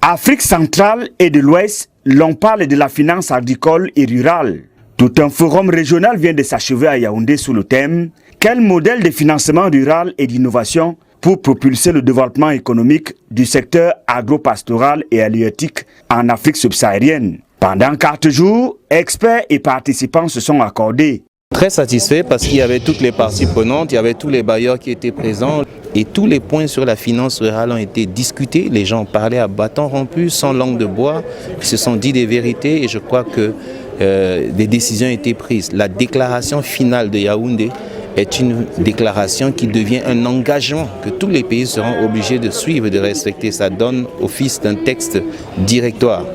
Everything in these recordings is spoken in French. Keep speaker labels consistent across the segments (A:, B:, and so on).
A: Afrique centrale et de l'Ouest, l'on parle de la finance agricole et rurale. Tout un forum régional vient de s'achever à Yaoundé sous le thème « Quel modèle de financement rural et d'innovation pour propulser le développement économique du secteur agro-pastoral et halieutique en Afrique subsaharienne ?» Pendant 4 jours, experts et participants se sont accordés.
B: Très satisfait parce qu'il y avait toutes les parties prenantes, il y avait tous les bailleurs qui étaient présents et tous les points sur la finance rurale ont été discutés. Les gens parlaient à bâton rompu, sans langue de bois, ils se sont dit des vérités et je crois que des décisions ont été prises. La déclaration finale de Yaoundé est une déclaration qui devient un engagement que tous les pays seront obligés de suivre et de respecter. Ça donne office d'un texte directoire.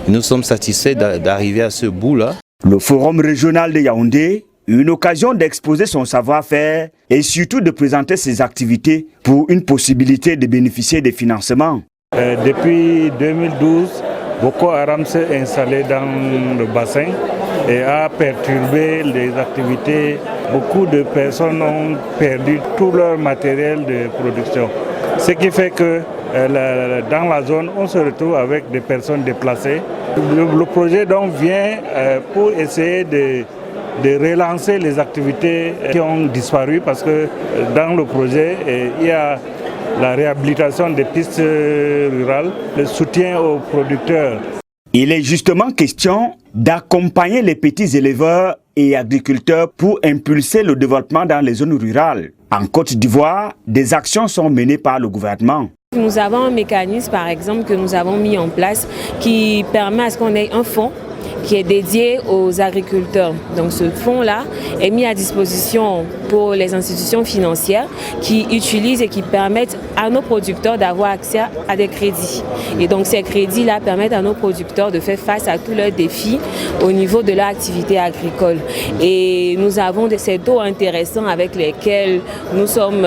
B: Nous sommes satisfaits d'arriver à ce bout-là.
A: Le forum régional de Yaoundé, une occasion d'exposer son savoir-faire et surtout de présenter ses activités pour une possibilité de bénéficier des financements.
C: Depuis 2012, Boko Haram s'est installé dans le bassin et a perturbé les activités. Beaucoup de personnes ont perdu tout leur matériel de production. Ce qui fait que dans la zone, on se retrouve avec des personnes déplacées. Le projet donc vient pour essayer de relancer les activités qui ont disparu parce que dans le projet, il y a la réhabilitation des pistes rurales, le soutien aux producteurs.
A: Il est justement question d'accompagner les petits éleveurs et agriculteurs pour impulser le développement dans les zones rurales. En Côte d'Ivoire, des actions sont menées par le gouvernement.
D: Nous avons un mécanisme, par exemple, que nous avons mis en place qui permet à ce qu'on ait un fonds qui est dédié aux agriculteurs. Donc ce fonds-là est mis à disposition pour les institutions financières qui utilisent et qui permettent à nos producteurs d'avoir accès à des crédits. Et donc ces crédits-là permettent à nos producteurs de faire face à tous leurs défis au niveau de leur activité agricole. Et nous avons ces taux intéressants avec lesquels nous sommes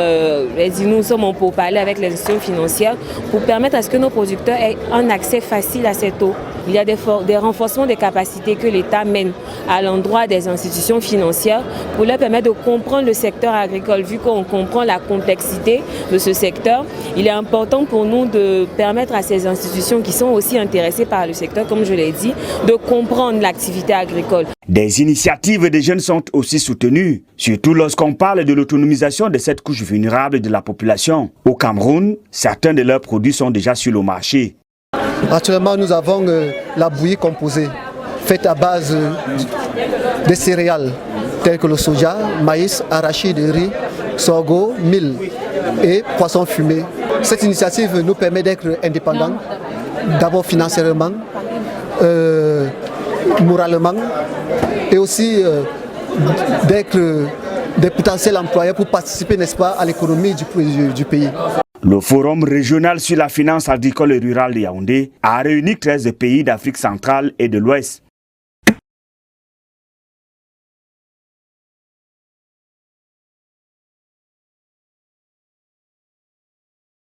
D: en pourparlers avec les institutions financières pour permettre à ce que nos producteurs aient un accès facile à ces taux. Il y a des renforcements des capacités que l'État mène à l'endroit des institutions financières pour leur permettre de comprendre le secteur agricole. Vu qu'on comprend la complexité de ce secteur, il est important pour nous de permettre à ces institutions qui sont aussi intéressées par le secteur, comme je l'ai dit, de comprendre l'activité agricole.
A: Des initiatives des jeunes sont aussi soutenues, surtout lorsqu'on parle de l'autonomisation de cette couche vulnérable de la population. Au Cameroun, certains de leurs produits sont déjà sur le marché.
E: Actuellement, nous avons la bouillie composée, faite à base de céréales telles que le soja, maïs, arachide, riz, sorgho, mil et poisson fumé. Cette initiative nous permet d'être indépendants, d'abord financièrement, moralement et aussi d'être des potentiels employeurs pour participer, n'est-ce pas, à l'économie du pays.
A: Le Forum régional sur la finance agricole et rurale de Yaoundé a réuni 13 pays d'Afrique centrale et de l'Ouest.